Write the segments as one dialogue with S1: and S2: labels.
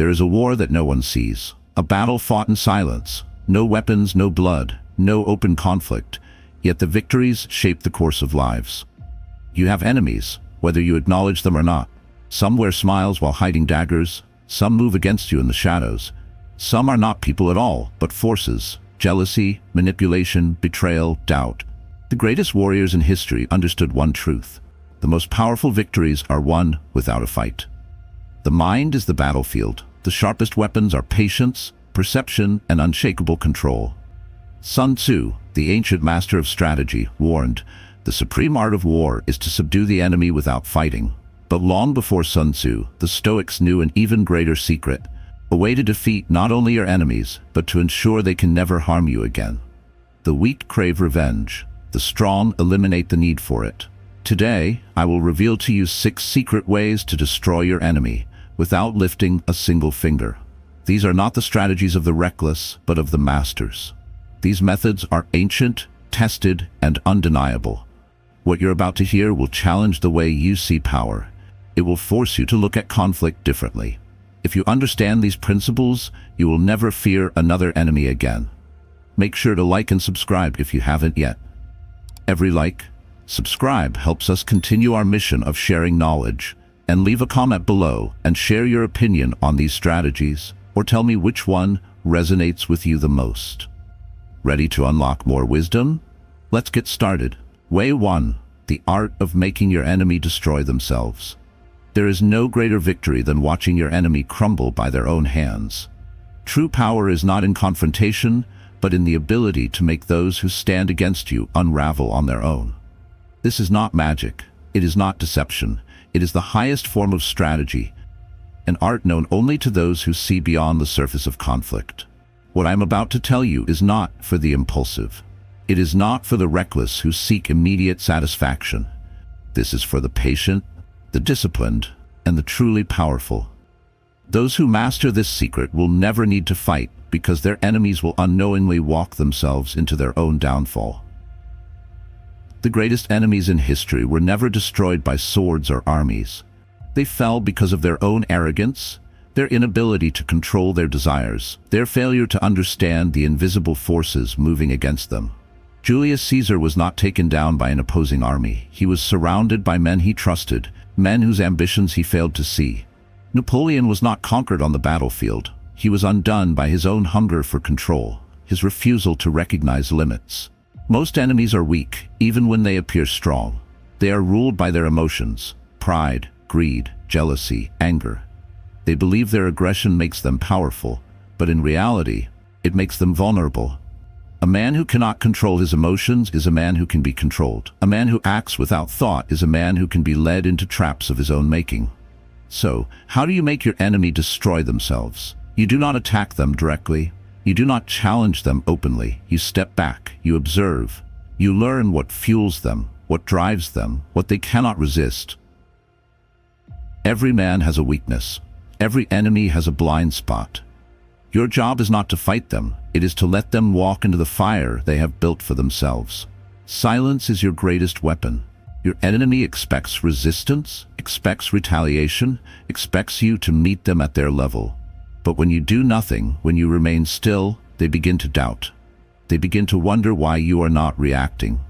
S1: There is a war that no one sees, a battle fought in silence, no weapons, no blood, no open conflict, yet the victories shape the course of lives. You have enemies, whether you acknowledge them or not. Some wear smiles while hiding daggers, some move against you in the shadows. Some are not people at all, but forces, jealousy, manipulation, betrayal, doubt. The greatest warriors in history understood one truth: the most powerful victories are won without a fight. The mind is the battlefield. The sharpest weapons are patience, perception, and unshakable control. Sun Tzu, the ancient master of strategy, warned, "The supreme art of war is to subdue the enemy without fighting." But long before Sun Tzu, the Stoics knew an even greater secret, a way to defeat not only your enemies, but to ensure they can never harm you again. The weak crave revenge. The strong eliminate the need for it. Today, I will reveal to you 6 secret ways to destroy your enemy without lifting a single finger. These are not the strategies of the reckless, but of the masters. These methods are ancient, tested, and undeniable. What you're about to hear will challenge the way you see power. It will force you to look at conflict differently. If you understand these principles, you will never fear another enemy again. Make sure to like and subscribe if you haven't yet. Every like, subscribe helps us continue our mission of sharing knowledge. And leave a comment below and share your opinion on these strategies, or tell me which one resonates with you the most. Ready to unlock more wisdom? Let's get started. Way 1. The art of making your enemy destroy themselves. There is no greater victory than watching your enemy crumble by their own hands. True power is not in confrontation, but in the ability to make those who stand against you unravel on their own. This is not magic. It is not deception. It is the highest form of strategy, an art known only to those who see beyond the surface of conflict. What I'm about to tell you is not for the impulsive. It is not for the reckless who seek immediate satisfaction. This is for the patient, the disciplined, and the truly powerful. Those who master this secret will never need to fight because their enemies will unknowingly walk themselves into their own downfall. The greatest enemies in history were never destroyed by swords or armies. They fell because of their own arrogance, their inability to control their desires, their failure to understand the invisible forces moving against them. Julius Caesar was not taken down by an opposing army. He was surrounded by men he trusted, men whose ambitions he failed to see. Napoleon was not conquered on the battlefield. He was undone by his own hunger for control, his refusal to recognize limits. Most enemies are weak, even when they appear strong. They are ruled by their emotions: pride, greed, jealousy, anger. They believe their aggression makes them powerful, but in reality, it makes them vulnerable. A man who cannot control his emotions is a man who can be controlled. A man who acts without thought is a man who can be led into traps of his own making. So, how do you make your enemy destroy themselves? You do not attack them directly. You do not challenge them openly. You step back, you observe. You learn what fuels them, what drives them, what they cannot resist. Every man has a weakness. Every enemy has a blind spot. Your job is not to fight them. It is to let them walk into the fire they have built for themselves. Silence is your greatest weapon. Your enemy expects resistance, expects retaliation, expects you to meet them at their level. But when you do nothing, when you remain still, they begin to doubt. They begin to wonder why you are not reacting.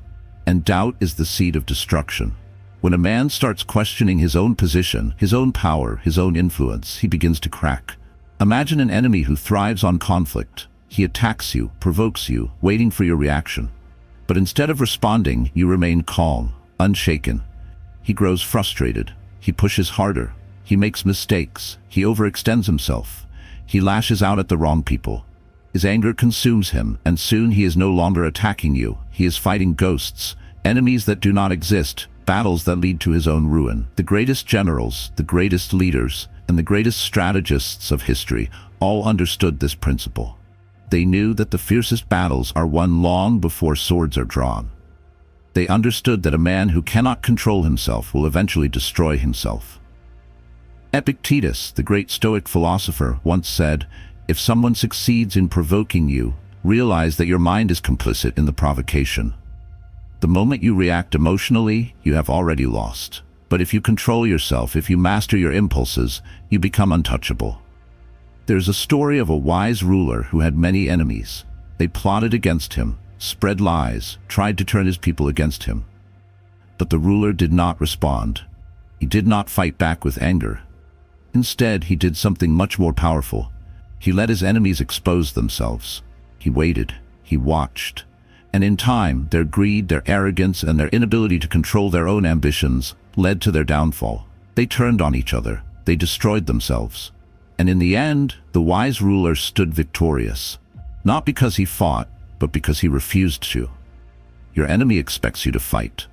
S1: And doubt is the seed of destruction. When a man starts questioning his own position, his own power, his own influence, he begins to crack. Imagine an enemy who thrives on conflict. He attacks you, provokes you, waiting for your reaction. But instead of responding, you remain calm, unshaken. He grows frustrated. He pushes harder. He makes mistakes. He overextends himself. He lashes out at the wrong people. His anger consumes him, and soon he is no longer attacking you. He is fighting ghosts, enemies that do not exist, battles that lead to his own ruin. The greatest generals, the greatest leaders, and the greatest strategists of history all understood this principle. They knew that the fiercest battles are won long before swords are drawn. They understood that a man who cannot control himself will eventually destroy himself. Epictetus, the great Stoic philosopher, once said, "If someone succeeds in provoking you, realize that your mind is complicit in the provocation. The moment you react emotionally, you have already lost. But if you control yourself, if you master your impulses, you become untouchable." There's a story of a wise ruler who had many enemies. They plotted against him, spread lies, tried to turn his people against him. But the ruler did not respond. He did not fight back with anger. Instead, he did something much more powerful. He let his enemies expose themselves. He waited. He watched. And in time, their greed, their arrogance, and their inability to control their own ambitions led to their downfall. They turned on each other. They destroyed themselves. And in the end, the wise ruler stood victorious. Not because he fought, but because he refused to. Your enemy expects you to fight.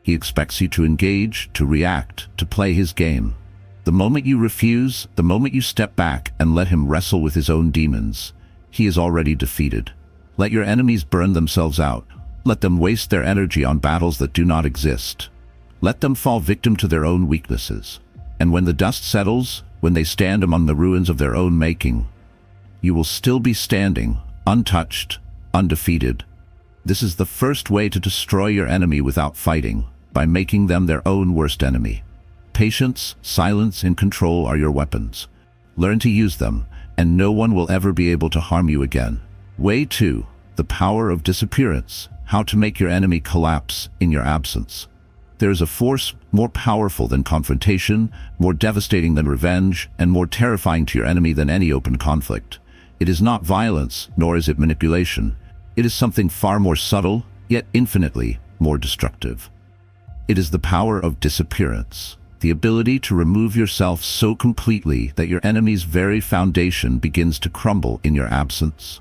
S1: He expects you to engage, to react, to play his game. The moment you refuse, the moment you step back and let him wrestle with his own demons, he is already defeated. Let your enemies burn themselves out. Let them waste their energy on battles that do not exist. Let them fall victim to their own weaknesses. And when the dust settles, when they stand among the ruins of their own making, you will still be standing, untouched, undefeated. This is the first way to destroy your enemy without fighting, by making them their own worst enemy. Patience, silence, and control are your weapons. Learn to use them, and no one will ever be able to harm you again. Way 2. The power of disappearance. How to make your enemy collapse in your absence. There is a force more powerful than confrontation, more devastating than revenge, and more terrifying to your enemy than any open conflict. It is not violence, nor is it manipulation. It is something far more subtle, yet infinitely more destructive. It is the power of disappearance. The ability to remove yourself so completely that your enemy's very foundation begins to crumble in your absence.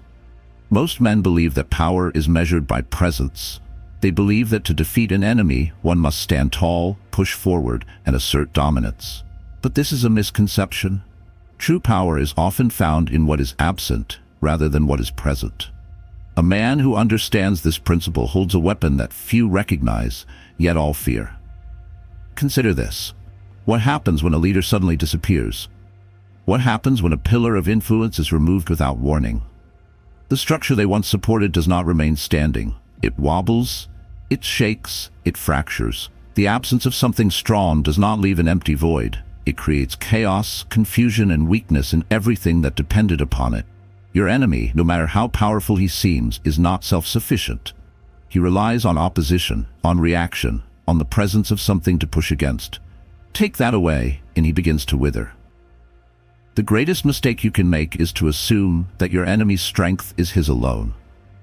S1: Most men believe that power is measured by presence. They believe that to defeat an enemy, one must stand tall, push forward, and assert dominance. But this is a misconception. True power is often found in what is absent rather than what is present. A man who understands this principle holds a weapon that few recognize, yet all fear. Consider this. What happens when a leader suddenly disappears? What happens when a pillar of influence is removed without warning? The structure they once supported does not remain standing. It wobbles, it shakes, it fractures. The absence of something strong does not leave an empty void. It creates chaos, confusion, and weakness in everything that depended upon it. Your enemy, no matter how powerful he seems, is not self-sufficient. He relies on opposition, on reaction, on the presence of something to push against. Take that away, and he begins to wither. The greatest mistake you can make is to assume that your enemy's strength is his alone.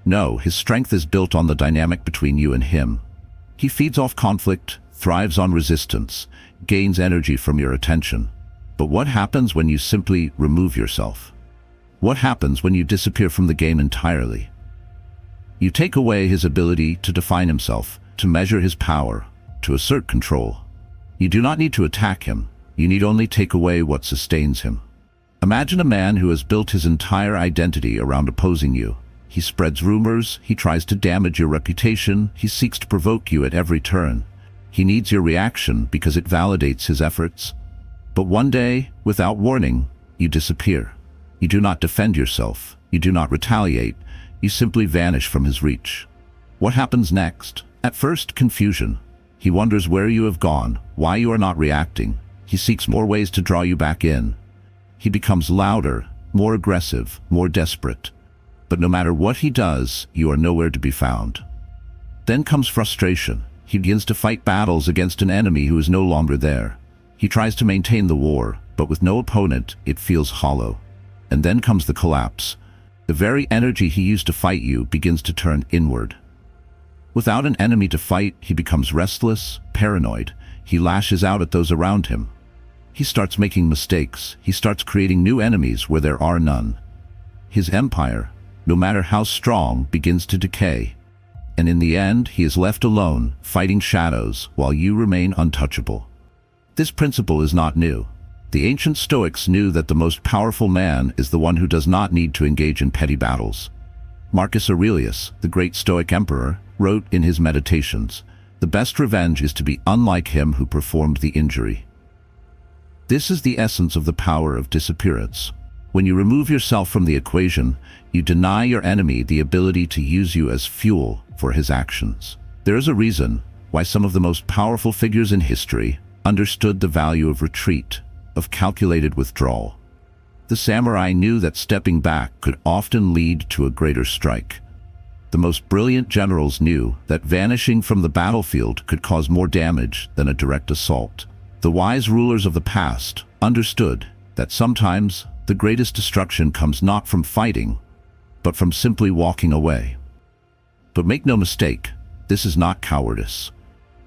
S1: No, his strength is built on the dynamic between you and him. He feeds off conflict, thrives on resistance, gains energy from your attention. But what happens when you simply remove yourself? What happens when you disappear from the game entirely? You take away his ability to define himself, to measure his power, to assert control. You do not need to attack him. You need only take away what sustains him. Imagine a man who has built his entire identity around opposing you. He spreads rumors, he tries to damage your reputation, he seeks to provoke you at every turn. He needs your reaction because it validates his efforts. But one day, without warning, you disappear. You do not defend yourself. You do not retaliate. You simply vanish from his reach. What happens next? At first, confusion. He wonders where you have gone, why you are not reacting. He seeks more ways to draw you back in. He becomes louder, more aggressive, more desperate. But no matter what he does, you are nowhere to be found. Then comes frustration. He begins to fight battles against an enemy who is no longer there. He tries to maintain the war, but with no opponent, it feels hollow. And then comes the collapse. The very energy he used to fight you begins to turn inward. Without an enemy to fight, he becomes restless, paranoid. He lashes out at those around him. He starts making mistakes. He starts creating new enemies where there are none. His empire, no matter how strong, begins to decay. And in the end, he is left alone, fighting shadows, while you remain untouchable. This principle is not new. The ancient Stoics knew that the most powerful man is the one who does not need to engage in petty battles. Marcus Aurelius, the great Stoic emperor, wrote in his Meditations, "The best revenge is to be unlike him who performed the injury." This is the essence of the power of disappearance. When you remove yourself from the equation, you deny your enemy the ability to use you as fuel for his actions. There is a reason why some of the most powerful figures in history understood the value of retreat, of calculated withdrawal. The samurai knew that stepping back could often lead to a greater strike. The most brilliant generals knew that vanishing from the battlefield could cause more damage than a direct assault. The wise rulers of the past understood that sometimes the greatest destruction comes not from fighting, but from simply walking away. But make no mistake, this is not cowardice.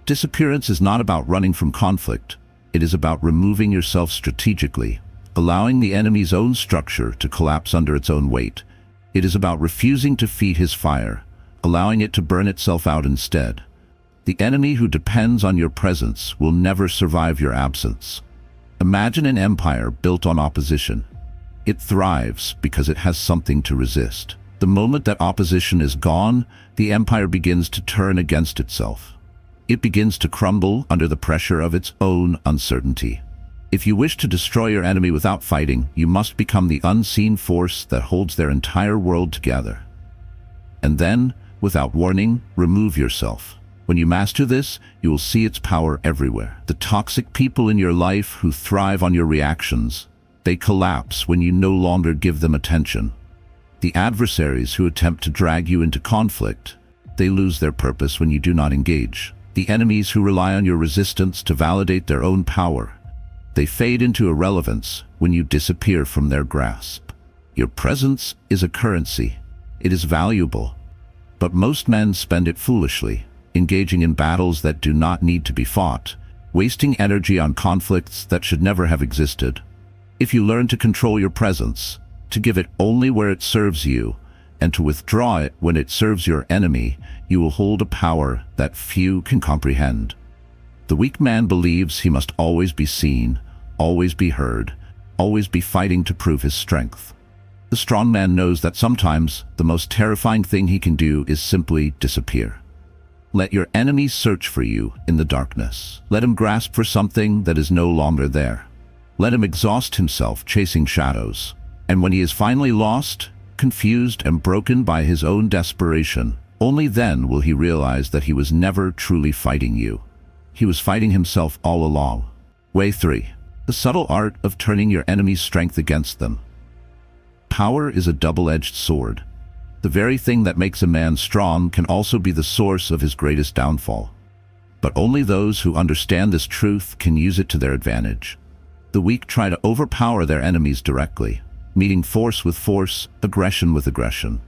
S1: Disappearance is not about running from conflict. It is about removing yourself strategically, allowing the enemy's own structure to collapse under its own weight. It is about refusing to feed his fire, allowing it to burn itself out instead. The enemy who depends on your presence will never survive your absence. Imagine an empire built on opposition. It thrives because it has something to resist. The moment that opposition is gone, the empire begins to turn against itself. It begins to crumble under the pressure of its own uncertainty. If you wish to destroy your enemy without fighting, you must become the unseen force that holds their entire world together. And then, without warning, remove yourself. When you master this, you will see its power everywhere. The toxic people in your life who thrive on your reactions, they collapse when you no longer give them attention. The adversaries who attempt to drag you into conflict, they lose their purpose when you do not engage. The enemies who rely on your resistance to validate their own power, they fade into irrelevance when you disappear from their grasp. Your presence is a currency. It is valuable. But most men spend it foolishly, engaging in battles that do not need to be fought, wasting energy on conflicts that should never have existed. If you learn to control your presence, to give it only where it serves you, and to withdraw it when it serves your enemy, you will hold a power that few can comprehend. The weak man believes he must always be seen, always be heard, always be fighting to prove his strength. The strong man knows that sometimes the most terrifying thing he can do is simply disappear. Let your enemies search for you in the darkness. Let him grasp for something that is no longer there. Let him exhaust himself chasing shadows. And when he is finally lost, confused and broken by his own desperation, only then will he realize that he was never truly fighting you. He was fighting himself all along. Way 3. The subtle art of turning your enemy's strength against them. Power is a double-edged sword. The very thing that makes a man strong can also be the source of his greatest downfall. But only those who understand this truth can use it to their advantage. The weak try to overpower their enemies directly, meeting force with force, aggression with aggression.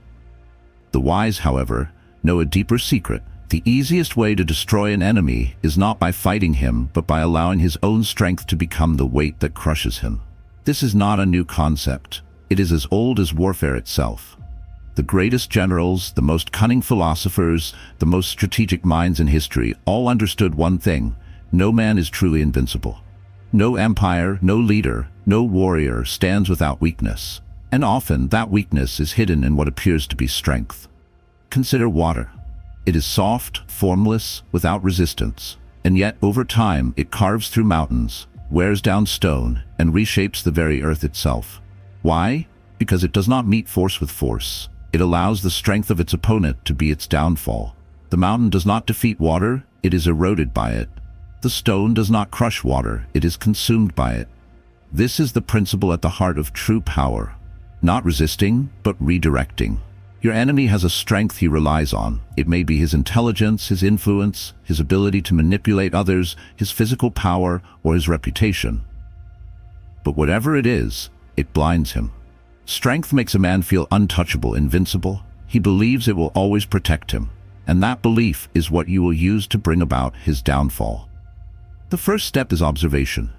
S1: The wise, however, know a deeper secret. The easiest way to destroy an enemy is not by fighting him, but by allowing his own strength to become the weight that crushes him. This is not a new concept. It is as old as warfare itself. The greatest generals, the most cunning philosophers, the most strategic minds in history all understood one thing: no man is truly invincible. No empire, no leader, no warrior stands without weakness. And often that weakness is hidden in what appears to be strength. Consider water. It is soft, formless, without resistance, and yet over time it carves through mountains, wears down stone, and reshapes the very earth itself. Why? Because it does not meet force with force. It allows the strength of its opponent to be its downfall. The mountain does not defeat water, it is eroded by it. The stone does not crush water, it is consumed by it. This is the principle at the heart of true power. Not resisting, but redirecting. Your enemy has a strength he relies on. It may be his intelligence, his influence, his ability to manipulate others, his physical power, or his reputation. But whatever it is, it blinds him. Strength makes a man feel untouchable, invincible. He believes it will always protect him, and that belief is what you will use to bring about his downfall. The first step is observation.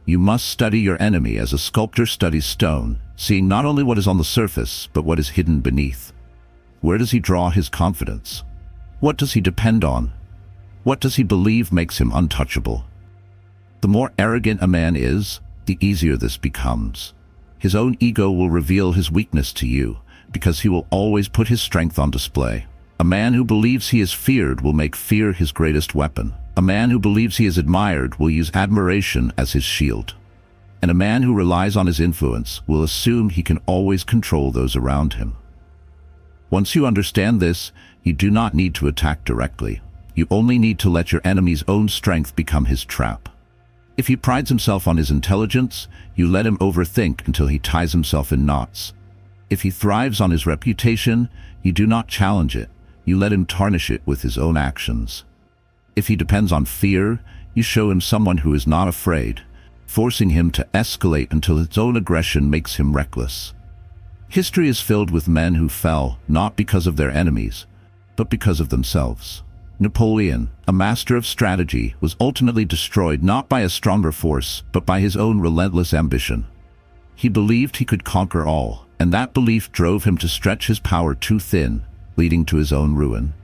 S1: You must study your enemy as a sculptor studies stone, seeing not only what is on the surface, but what is hidden beneath. Where does he draw his confidence? What does he depend on? What does he believe makes him untouchable? The more arrogant a man is, the easier this becomes. His own ego will reveal his weakness to you, because he will always put his strength on display. A man who believes he is feared will make fear his greatest weapon. A man who believes he is admired will use admiration as his shield. And a man who relies on his influence will assume he can always control those around him. Once you understand this, you do not need to attack directly. You only need to let your enemy's own strength become his trap. If he prides himself on his intelligence, you let him overthink until he ties himself in knots. If he thrives on his reputation, you do not challenge it. You let him tarnish it with his own actions. If he depends on fear, you show him someone who is not afraid, forcing him to escalate until his own aggression makes him reckless. History is filled with men who fell not because of their enemies, but because of themselves. Napoleon, a master of strategy, was ultimately destroyed not by a stronger force, but by his own relentless ambition. He believed he could conquer all, and that belief drove him to stretch his power too thin, leading to his own ruin.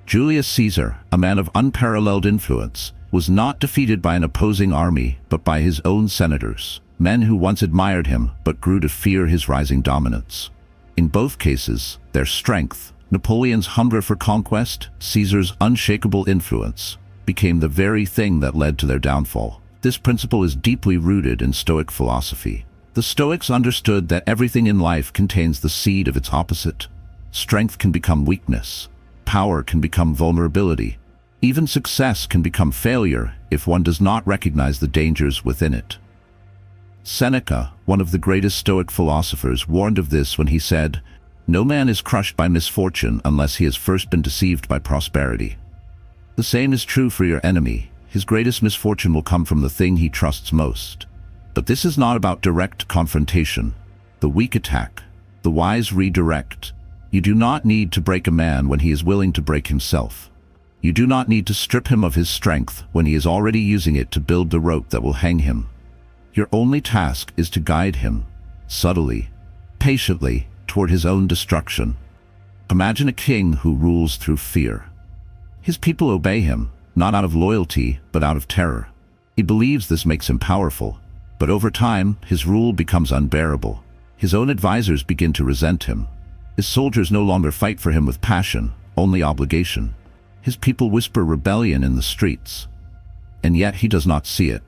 S1: Julius Caesar, a man of unparalleled influence, was not defeated by an opposing army, but by his own senators, men who once admired him but grew to fear his rising dominance. In both cases, their strength, Napoleon's hunger for conquest, Caesar's unshakable influence, became the very thing that led to their downfall. This principle is deeply rooted in Stoic philosophy. The Stoics understood that everything in life contains the seed of its opposite. Strength can become weakness. Power can become vulnerability. Even success can become failure if one does not recognize the dangers within it. Seneca, one of the greatest Stoic philosophers, warned of this when he said, "No man is crushed by misfortune unless he has first been deceived by prosperity." The same is true for your enemy. His greatest misfortune will come from the thing he trusts most. But this is not about direct confrontation. The weak attack. The wise redirect. You do not need to break a man when he is willing to break himself. You do not need to strip him of his strength when he is already using it to build the rope that will hang him. Your only task is to guide him, subtly, patiently, toward his own destruction. Imagine a king who rules through fear. His people obey him, not out of loyalty, but out of terror. He believes this makes him powerful, but over time, his rule becomes unbearable. His own advisors begin to resent him. His soldiers no longer fight for him with passion, only obligation. His people whisper rebellion in the streets, and yet he does not see it.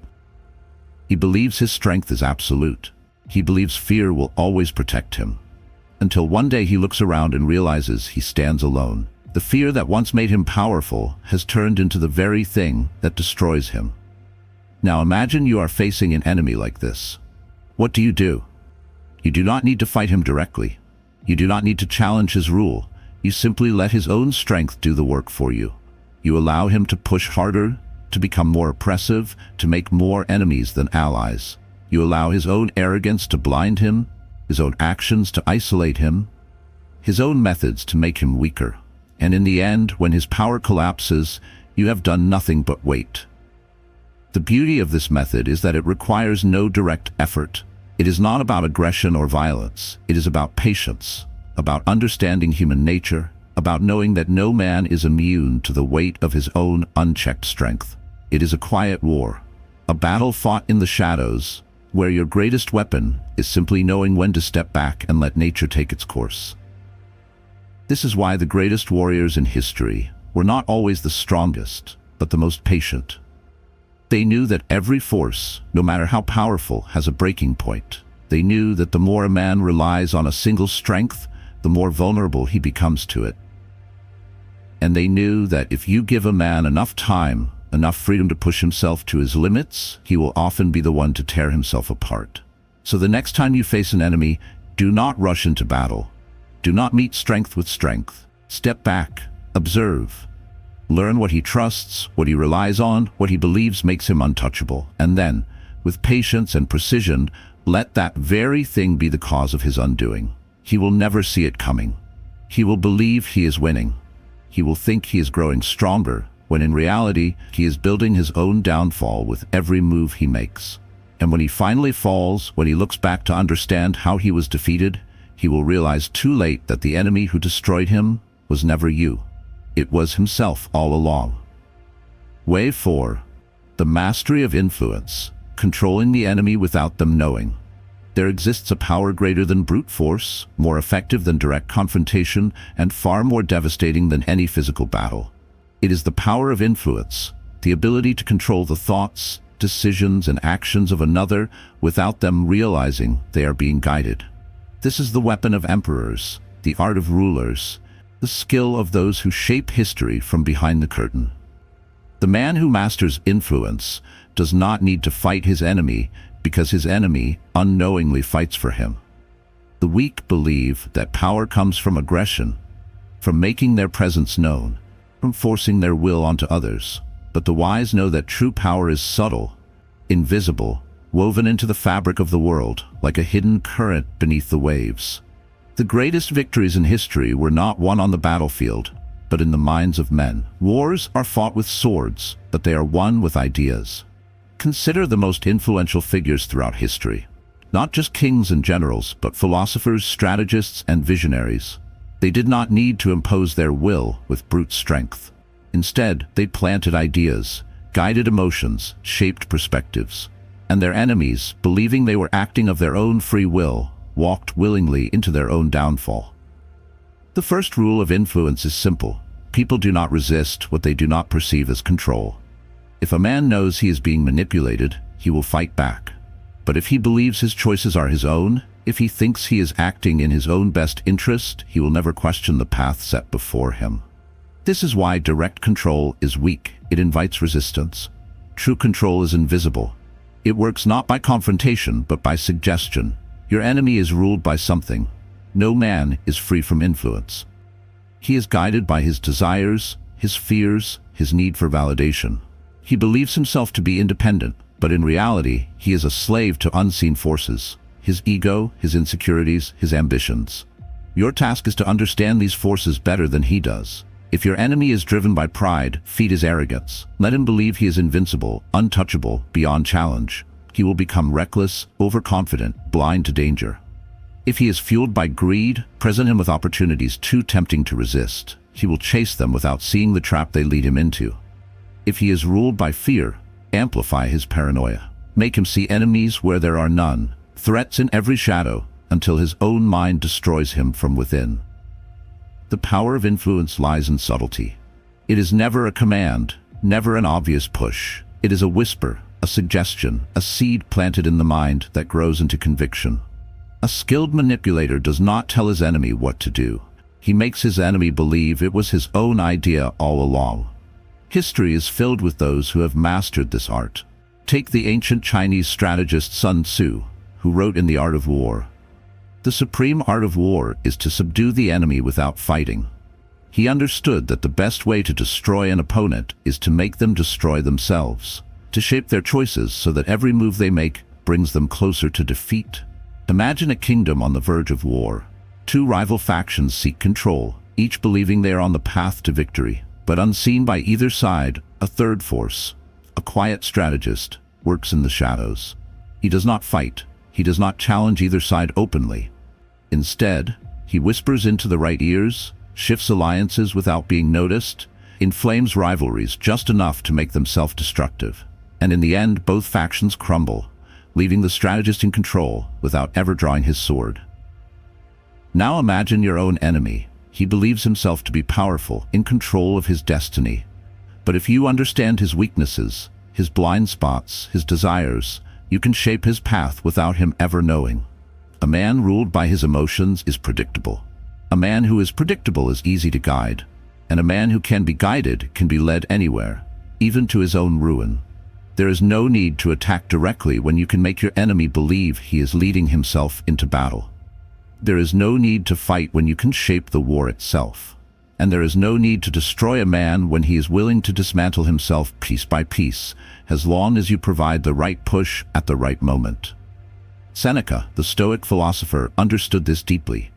S1: He believes his strength is absolute. He believes fear will always protect him. Until one day he looks around and realizes he stands alone. The fear that once made him powerful has turned into the very thing that destroys him. Now imagine you are facing an enemy like this. What do? You do not need to fight him directly. You do not need to challenge his rule. You simply let his own strength do the work for you. You allow him to push harder, to become more oppressive, to make more enemies than allies. You allow his own arrogance to blind him, his own actions to isolate him, his own methods to make him weaker. And in the end, when his power collapses, you have done nothing but wait. The beauty of this method is that it requires no direct effort. It is not about aggression or violence. It is about patience, about understanding human nature, about knowing that no man is immune to the weight of his own unchecked strength. It is a quiet war, a battle fought in the shadows, where your greatest weapon is simply knowing when to step back and let nature take its course. This is why the greatest warriors in history were not always the strongest, but the most patient. They knew that every force, no matter how powerful, has a breaking point. They knew that the more a man relies on a single strength, the more vulnerable he becomes to it. And they knew that if you give a man enough time, enough freedom to push himself to his limits, he will often be the one to tear himself apart. So the next time you face an enemy, do not rush into battle. Do not meet strength with strength. Step back, observe. Learn what he trusts, what he relies on, what he believes makes him untouchable. And then, with patience and precision, let that very thing be the cause of his undoing. He will never see it coming. He will believe he is winning. He will think he is growing stronger, when in reality, he is building his own downfall with every move he makes. And when he finally falls, when he looks back to understand how he was defeated, he will realize too late that the enemy who destroyed him was never you. It was himself all along. Way 4. The mastery of influence, controlling the enemy without them knowing. There exists a power greater than brute force, more effective than direct confrontation, and far more devastating than any physical battle. It is the power of influence, the ability to control the thoughts, decisions, and actions of another without them realizing they are being guided. This is the weapon of emperors, the art of rulers, the skill of those who shape history from behind the curtain. The man who masters influence does not need to fight his enemy because his enemy unknowingly fights for him. The weak believe that power comes from aggression, from making their presence known, from forcing their will onto others. But the wise know that true power is subtle, invisible, woven into the fabric of the world, like a hidden current beneath the waves. The greatest victories in history were not won on the battlefield, but in the minds of men. Wars are fought with swords, but they are won with ideas. Consider the most influential figures throughout history. Not just kings and generals, but philosophers, strategists, and visionaries. They did not need to impose their will with brute strength. Instead, they planted ideas, guided emotions, shaped perspectives. And their enemies, believing they were acting of their own free will, walked willingly into their own downfall. The first rule of influence is simple. People do not resist what they do not perceive as control. If a man knows he is being manipulated, he will fight back. But if he believes his choices are his own, if he thinks he is acting in his own best interest, he will never question the path set before him. This is why direct control is weak. It invites resistance. True control is invisible. It works not by confrontation, but by suggestion. Your enemy is ruled by something. No man is free from influence. He is guided by his desires, his fears, his need for validation. He believes himself to be independent, but in reality, he is a slave to unseen forces. His ego, his insecurities, his ambitions. Your task is to understand these forces better than he does. If your enemy is driven by pride, feed his arrogance. Let him believe he is invincible, untouchable, beyond challenge. He will become reckless, overconfident, blind to danger. If he is fueled by greed, present him with opportunities too tempting to resist. He will chase them without seeing the trap they lead him into. If he is ruled by fear, amplify his paranoia. Make him see enemies where there are none, threats in every shadow, until his own mind destroys him from within. The power of influence lies in subtlety. It is never a command, never an obvious push. It is a whisper, a suggestion, a seed planted in the mind that grows into conviction. A skilled manipulator does not tell his enemy what to do. He makes his enemy believe it was his own idea all along. History is filled with those who have mastered this art. Take the ancient Chinese strategist Sun Tzu, who wrote in The Art of War. The supreme art of war is to subdue the enemy without fighting. He understood that the best way to destroy an opponent is to make them destroy themselves, to shape their choices so that every move they make brings them closer to defeat. Imagine a kingdom on the verge of war. Two rival factions seek control, each believing they are on the path to victory. But unseen by either side, a third force, a quiet strategist, works in the shadows. He does not fight. He does not challenge either side openly. Instead, he whispers into the right ears, shifts alliances without being noticed, inflames rivalries just enough to make them self-destructive. And in the end, both factions crumble, leaving the strategist in control without ever drawing his sword. Now imagine your own enemy. He believes himself to be powerful, in control of his destiny. But if you understand his weaknesses, his blind spots, his desires, you can shape his path without him ever knowing. A man ruled by his emotions is predictable. A man who is predictable is easy to guide. And a man who can be guided can be led anywhere, even to his own ruin. There is no need to attack directly when you can make your enemy believe he is leading himself into battle. There is no need to fight when you can shape the war itself. And there is no need to destroy a man when he is willing to dismantle himself piece by piece, as long as you provide the right push at the right moment. Seneca, the Stoic philosopher, understood this deeply.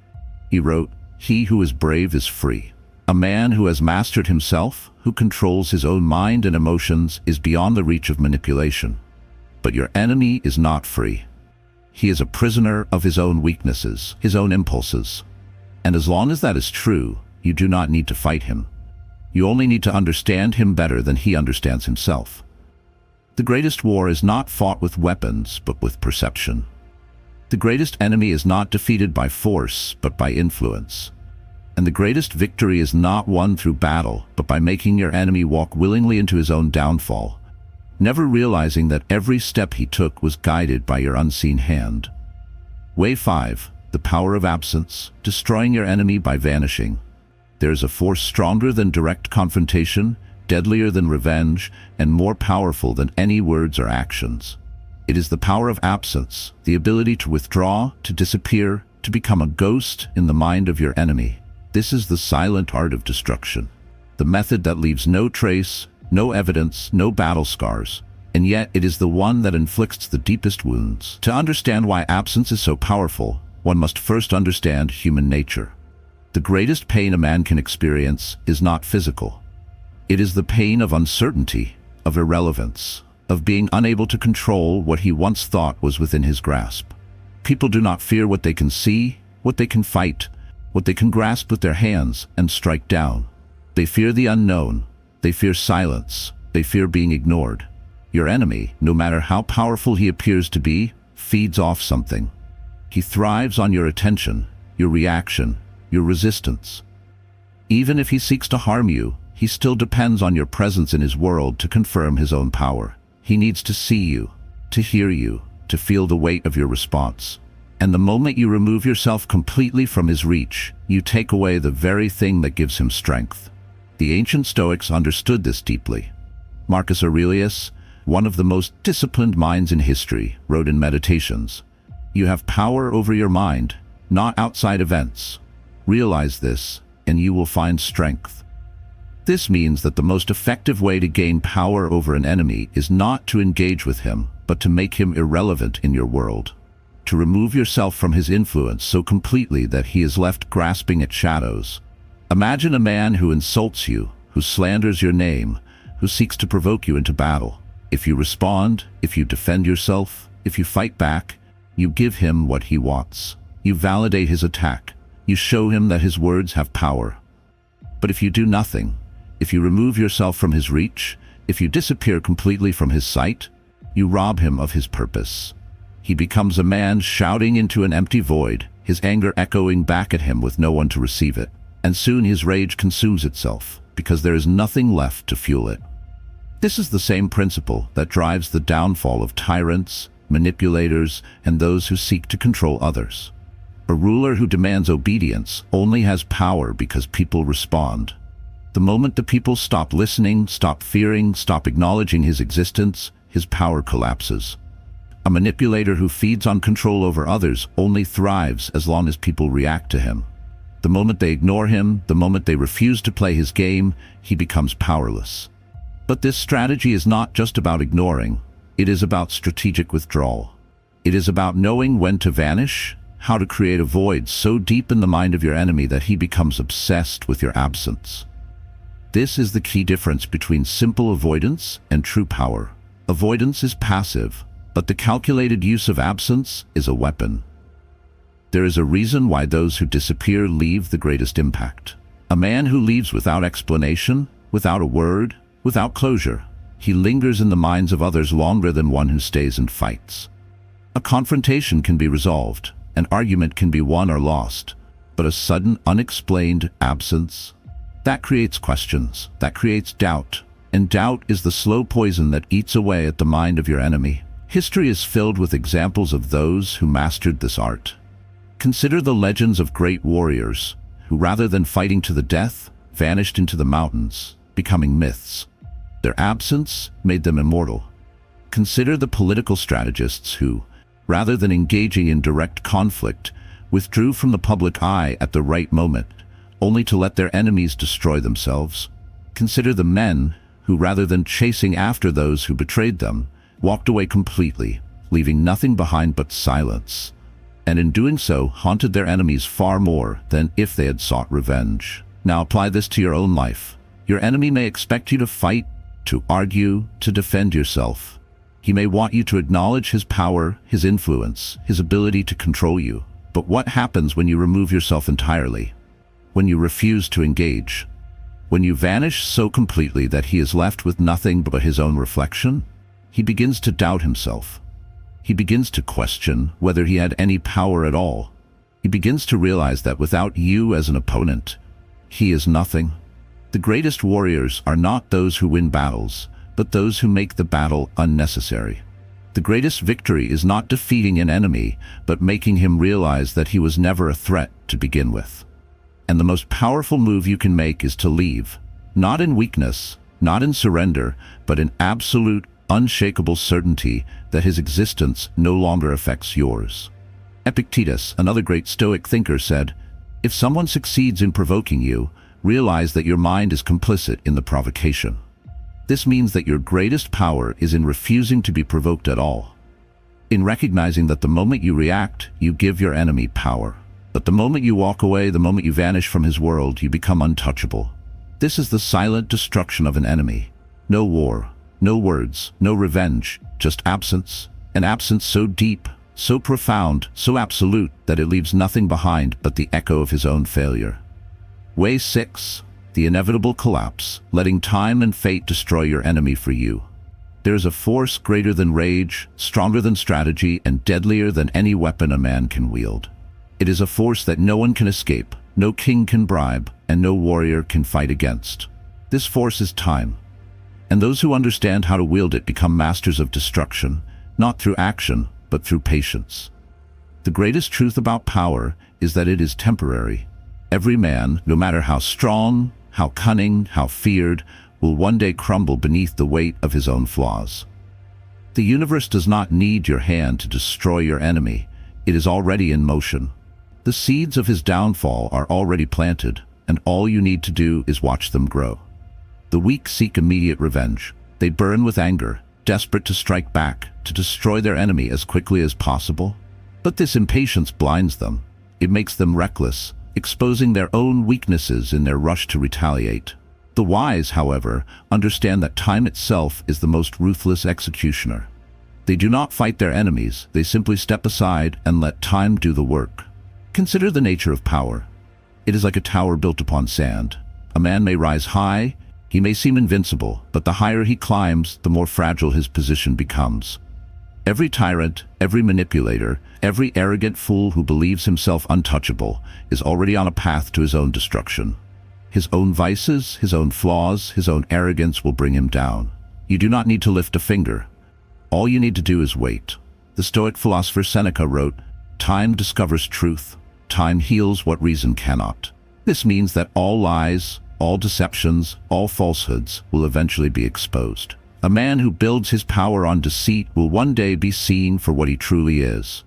S1: He wrote, "He who is brave is free." A man who has mastered himself, who controls his own mind and emotions, is beyond the reach of manipulation. But your enemy is not free. He is a prisoner of his own weaknesses, his own impulses. And as long as that is true, you do not need to fight him. You only need to understand him better than he understands himself. The greatest war is not fought with weapons, but with perception. The greatest enemy is not defeated by force, but by influence. And the greatest victory is not won through battle, but by making your enemy walk willingly into his own downfall, never realizing that every step he took was guided by your unseen hand. Way 5. The power of absence, destroying your enemy by vanishing. There is a force stronger than direct confrontation, deadlier than revenge, and more powerful than any words or actions. It is the power of absence, the ability to withdraw, to disappear, to become a ghost in the mind of your enemy. This is the silent art of destruction, the method that leaves no trace, no evidence, no battle scars, and yet it is the one that inflicts the deepest wounds. To understand why absence is so powerful, one must first understand human nature. The greatest pain a man can experience is not physical. It is the pain of uncertainty, of irrelevance, of being unable to control what he once thought was within his grasp. People do not fear what they can see, what they can fight, what they can grasp with their hands and strike down. They fear the unknown. They fear silence. They fear being ignored. Your enemy, no matter how powerful he appears to be, feeds off something. He thrives on your attention, your reaction, your resistance. Even if he seeks to harm you, he still depends on your presence in his world to confirm his own power. He needs to see you, to hear you, to feel the weight of your response. And the moment you remove yourself completely from his reach, you take away the very thing that gives him strength. The ancient Stoics understood this deeply. Marcus Aurelius, one of the most disciplined minds in history, wrote in Meditations, "You have power over your mind, not outside events. Realize this, and you will find strength." This means that the most effective way to gain power over an enemy is not to engage with him, but to make him irrelevant in your world. To remove yourself from his influence so completely that he is left grasping at shadows. Imagine a man who insults you, who slanders your name, who seeks to provoke you into battle. If you respond, if you defend yourself, if you fight back, you give him what he wants. You validate his attack. You show him that his words have power. But if you do nothing, if you remove yourself from his reach, if you disappear completely from his sight, you rob him of his purpose. He becomes a man shouting into an empty void, his anger echoing back at him with no one to receive it. And soon his rage consumes itself, because there is nothing left to fuel it. This is the same principle that drives the downfall of tyrants, manipulators, and those who seek to control others. A ruler who demands obedience only has power because people respond. The moment the people stop listening, stop fearing, stop acknowledging his existence, his power collapses. A manipulator who feeds on control over others only thrives as long as people react to him. The moment they ignore him, the moment they refuse to play his game, he becomes powerless. But this strategy is not just about ignoring. It is about strategic withdrawal. It is about knowing when to vanish, how to create a void so deep in the mind of your enemy that he becomes obsessed with your absence. This is the key difference between simple avoidance and true power. Avoidance is passive, but the calculated use of absence is a weapon. There is a reason why those who disappear leave the greatest impact. A man who leaves without explanation, without a word, without closure, he lingers in the minds of others longer than one who stays and fights. A confrontation can be resolved, an argument can be won or lost, but a sudden, unexplained absence, that creates questions, that creates doubt, and doubt is the slow poison that eats away at the mind of your enemy. History is filled with examples of those who mastered this art. Consider the legends of great warriors, who rather than fighting to the death, vanished into the mountains, becoming myths. Their absence made them immortal. Consider the political strategists who, rather than engaging in direct conflict, withdrew from the public eye at the right moment, only to let their enemies destroy themselves. Consider the men who, rather than chasing after those who betrayed them, walked away completely, leaving nothing behind but silence, and in doing so haunted their enemies far more than if they had sought revenge. Now apply this to your own life. Your enemy may expect you to fight, to argue, to defend yourself. He may want you to acknowledge his power, his influence, his ability to control you. But what happens when you remove yourself entirely? When you refuse to engage? When you vanish so completely that he is left with nothing but his own reflection? He begins to doubt himself. He begins to question whether he had any power at all. He begins to realize that without you as an opponent, he is nothing. The greatest warriors are not those who win battles, but those who make the battle unnecessary. The greatest victory is not defeating an enemy, but making him realize that he was never a threat to begin with. And the most powerful move you can make is to leave, not in weakness, not in surrender, but in absolute, unshakable certainty that his existence no longer affects yours. Epictetus, another great Stoic thinker, said, "If someone succeeds in provoking you, realize that your mind is complicit in the provocation." This means that your greatest power is in refusing to be provoked at all. In recognizing that the moment you react, you give your enemy power. But the moment you walk away, the moment you vanish from his world, you become untouchable. This is the silent destruction of an enemy. No war, no words, no revenge, just absence. An absence so deep, so profound, so absolute that it leaves nothing behind but the echo of his own failure. Way 6. The inevitable collapse, letting time and fate destroy your enemy for you. There is a force greater than rage, stronger than strategy, and deadlier than any weapon a man can wield. It is a force that no one can escape, no king can bribe, and no warrior can fight against. This force is time. And those who understand how to wield it become masters of destruction, not through action, but through patience. The greatest truth about power is that it is temporary. Every man, no matter how strong, how cunning, how feared, will one day crumble beneath the weight of his own flaws. The universe does not need your hand to destroy your enemy. It is already in motion. The seeds of his downfall are already planted, and all you need to do is watch them grow. The weak seek immediate revenge. They burn with anger, desperate to strike back, to destroy their enemy as quickly as possible. But this impatience blinds them. It makes them reckless, exposing their own weaknesses in their rush to retaliate. The wise, however, understand that time itself is the most ruthless executioner. They do not fight their enemies, they simply step aside and let time do the work. Consider the nature of power. It is like a tower built upon sand. A man may rise high, he may seem invincible, but the higher he climbs, the more fragile his position becomes. Every tyrant, every manipulator, every arrogant fool who believes himself untouchable is already on a path to his own destruction. His own vices, his own flaws, his own arrogance will bring him down. You do not need to lift a finger. All you need to do is wait. The Stoic philosopher Seneca wrote, "Time discovers truth. Time heals what reason cannot." This means that all lies, all deceptions, all falsehoods will eventually be exposed. A man who builds his power on deceit will one day be seen for what he truly is.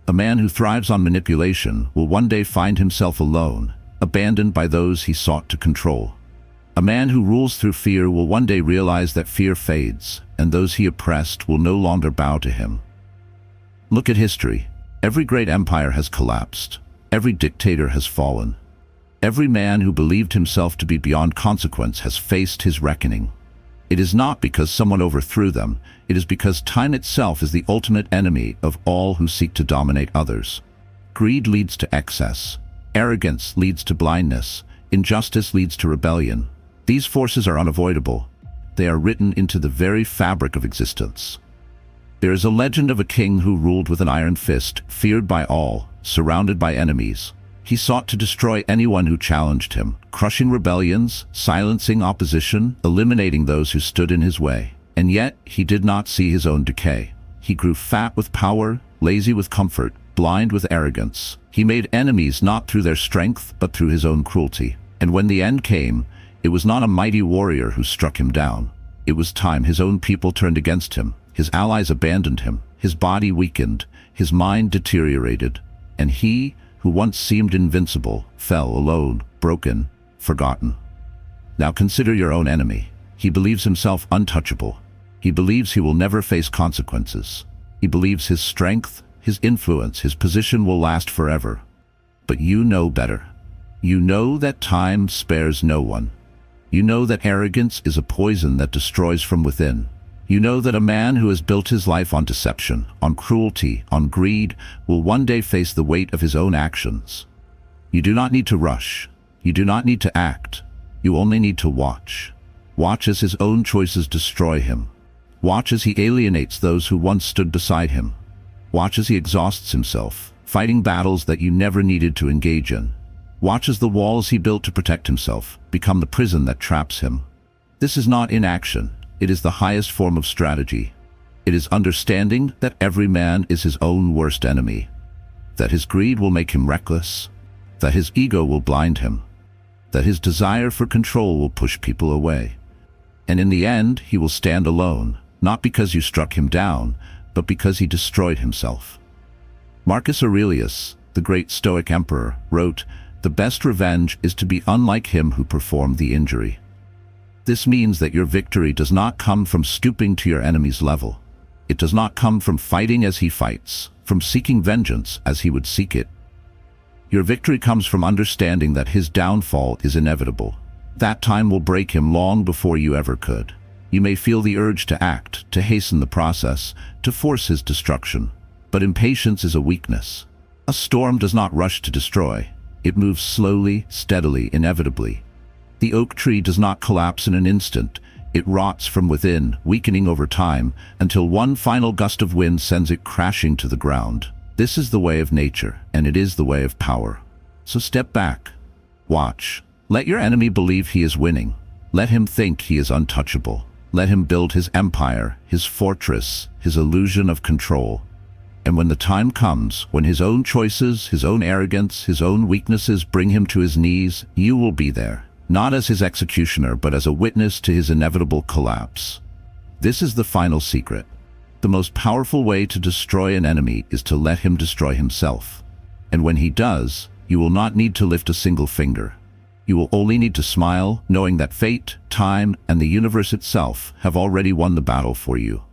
S1: A man who thrives on manipulation will one day find himself alone, abandoned by those he sought to control. A man who rules through fear will one day realize that fear fades, and those he oppressed will no longer bow to him. Look at history. Every great empire has collapsed. Every dictator has fallen. Every man who believed himself to be beyond consequence has faced his reckoning. It is not because someone overthrew them, it is because time itself is the ultimate enemy of all who seek to dominate others. Greed leads to excess. Arrogance leads to blindness. Injustice leads to rebellion. These forces are unavoidable. They are written into the very fabric of existence. There is a legend of a king who ruled with an iron fist, feared by all, surrounded by enemies. He sought to destroy anyone who challenged him, crushing rebellions, silencing opposition, eliminating those who stood in his way. And yet, he did not see his own decay. He grew fat with power, lazy with comfort, blind with arrogance. He made enemies not through their strength, but through his own cruelty. And when the end came, it was not a mighty warrior who struck him down. It was time. His own people turned against him. His allies abandoned him. His body weakened. His mind deteriorated. And he, who once seemed invincible, fell alone, broken, forgotten. Now consider your own enemy. He believes himself untouchable. He believes he will never face consequences. He believes his strength, his influence, his position will last forever. But you know better. You know that time spares no one. You know that arrogance is a poison that destroys from within. You know that a man who has built his life on deception, on cruelty, on greed, will one day face the weight of his own actions. You do not need to rush. You do not need to act. You only need to watch. Watch as his own choices destroy him. Watch as he alienates those who once stood beside him. Watch as he exhausts himself, fighting battles that you never needed to engage in. Watch as the walls he built to protect himself become the prison that traps him. This is not inaction. It is the highest form of strategy. It is understanding that every man is his own worst enemy, that his greed will make him reckless, that his ego will blind him, that his desire for control will push people away. And in the end, he will stand alone, not because you struck him down, but because he destroyed himself. Marcus Aurelius, the great Stoic emperor, wrote, "The best revenge is to be unlike him who performed the injury." This means that your victory does not come from stooping to your enemy's level. It does not come from fighting as he fights, from seeking vengeance as he would seek it. Your victory comes from understanding that his downfall is inevitable. That time will break him long before you ever could. You may feel the urge to act, to hasten the process, to force his destruction. But impatience is a weakness. A storm does not rush to destroy. It moves slowly, steadily, inevitably. The oak tree does not collapse in an instant. It rots from within, weakening over time, until one final gust of wind sends it crashing to the ground. This is the way of nature, and it is the way of power. So step back. Watch. Let your enemy believe he is winning. Let him think he is untouchable. Let him build his empire, his fortress, his illusion of control. And when the time comes, when his own choices, his own arrogance, his own weaknesses bring him to his knees, you will be there, not as his executioner, but as a witness to his inevitable collapse. This is the final secret. The most powerful way to destroy an enemy is to let him destroy himself. And when he does, you will not need to lift a single finger. You will only need to smile, knowing that fate, time, and the universe itself have already won the battle for you.